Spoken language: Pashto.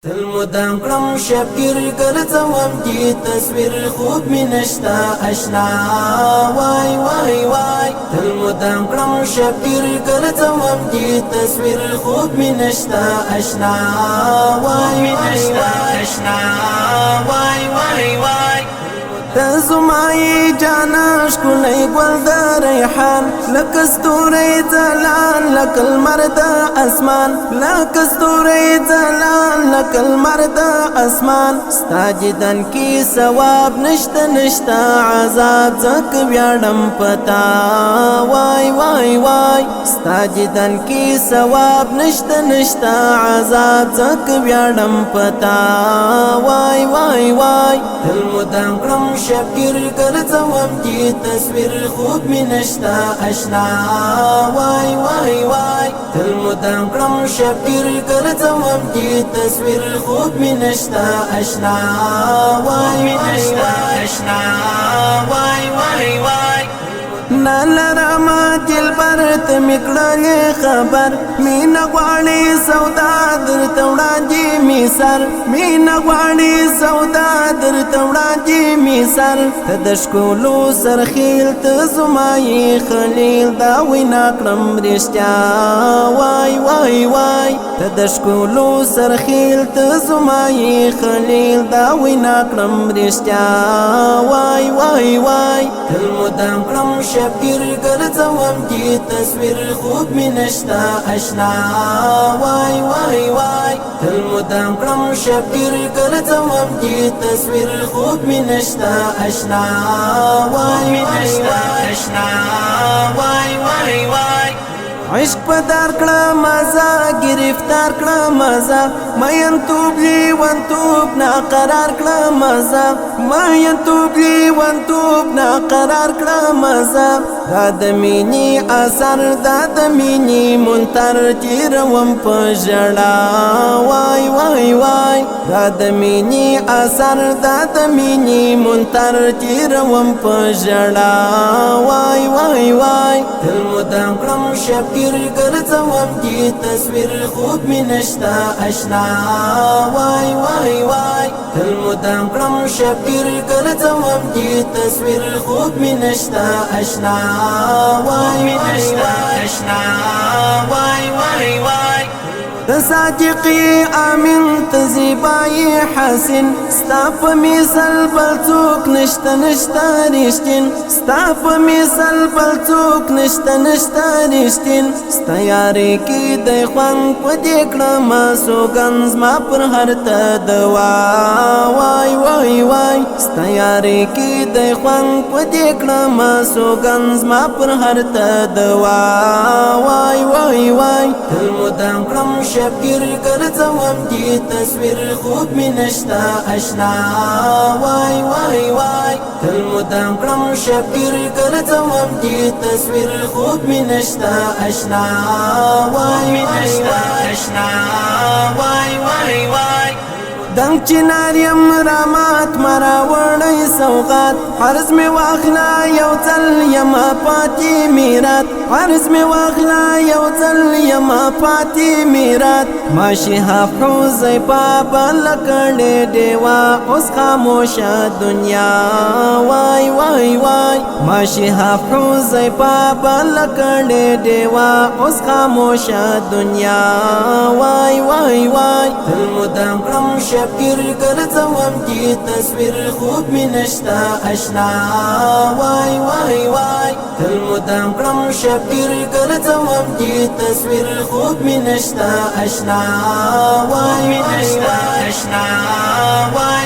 تل مدام کړم شکر ګرځوم چې تصویر خوب می نشتا آشنا وای وای وای تل مدام کړم شکر ګرځوم چې تصویر خوب می نشتا آشنا وای وای آشنا وای وای وای تزمای جاناش کلی گل دا ریحان لکستوری زلان لکل مرد اسمان لکستوری زلان لکل مرد اسمان ستاجدن کی ثواب نشتا نشتا عذاب زک بیارم پتا وای وای وای ستاجدن کی ثواب نشتا نشتا عذاب زک بیارم پتا وای وای وای تل مدام کرم شکر ګرځوم چې تصویر خوب می نشتا آشنا وای وای وای تل مدام کړم شکر ګرځوم چې تصویر خوب می نشتا آشنا وای وای آشنا وای وای وای نالرما دلبر ته میکړلې خبر مینا غواړي سودا درته وړاندې می سر مینا غواړي سودا درته وړاندې می سر ته د ښکلو سرخیل ته زمای خلیل دا وینا کړم رښتیا وای وای وای ته د ښکلو سرخیل ته زمای خلیل دا وینا کړم رښتیا وای وای وای تل مدام کړم شکر ګرځوم چې تصویر خوب می نشتا آشنا وای وای وای تل مدام کړم شکر ګرځوم چې تصویر خوب می نشتا آشنا وای وای آشنا وای وای وای عشق پدار کړه مزه گرفتار کړه مزه مین توب لیوان توب نا قرار کړه مزه مین توب لیوان توب نا قرار کړه مزه دا د مینی اثر دا د مینی منتر تیروم په ژړا وای وای وای دا د مینی اثر دا د مینی منتر تیروم په ژړا وای وای وای تل مدام کړم شکر ګرځوم چې تصویر خوب می نشتا آشنا وای وای وای تل مدام کړم شکر ګرځوم چې تصویر خوب می نشتا آشنا وای وای آشنا وای وای وای تصادقی امین تزیبای حسن ستا په مثال بل څوک نشته نشته رښتین ستا په مثال بل څوک نشته نشته رښتین ستا یاري کې د خوند په دې کړم سوګند زما پر هر ته دوا وای وای وای ستا یاري کې د خوند په دې کړم سوګند زما پر هر ته دوا وای وای وای تل مدام کړم شکر ګرځوم چې تصویر خوب می نشتا آشنا وای وای وای تل مدام کړم شکر ګرځوم چې تصویر خوب می نشتا آشنا وای وای آشنا وای وای وای دنګ چنار یم رامات مرا وړی سوغات عرض می واخلا یو ځل یم پاتې میرات عرض می واخلا یو ځل یم پاتې میرات ماشي حفظ پاپا لکړې دیوا اوس خاموشه دنیا وای وای وای ماشي حفظ پاپا لکړې دیوا اوس خاموشه دنیا وای وای وای تل مدام کړم شکر ګرځوم چې تصویر خوب می نشتا آشنا وای وای وای تل مدام کړم شکر ګرځوم چې تصویر خوب می نشتا آشنا وای وای آشنا وای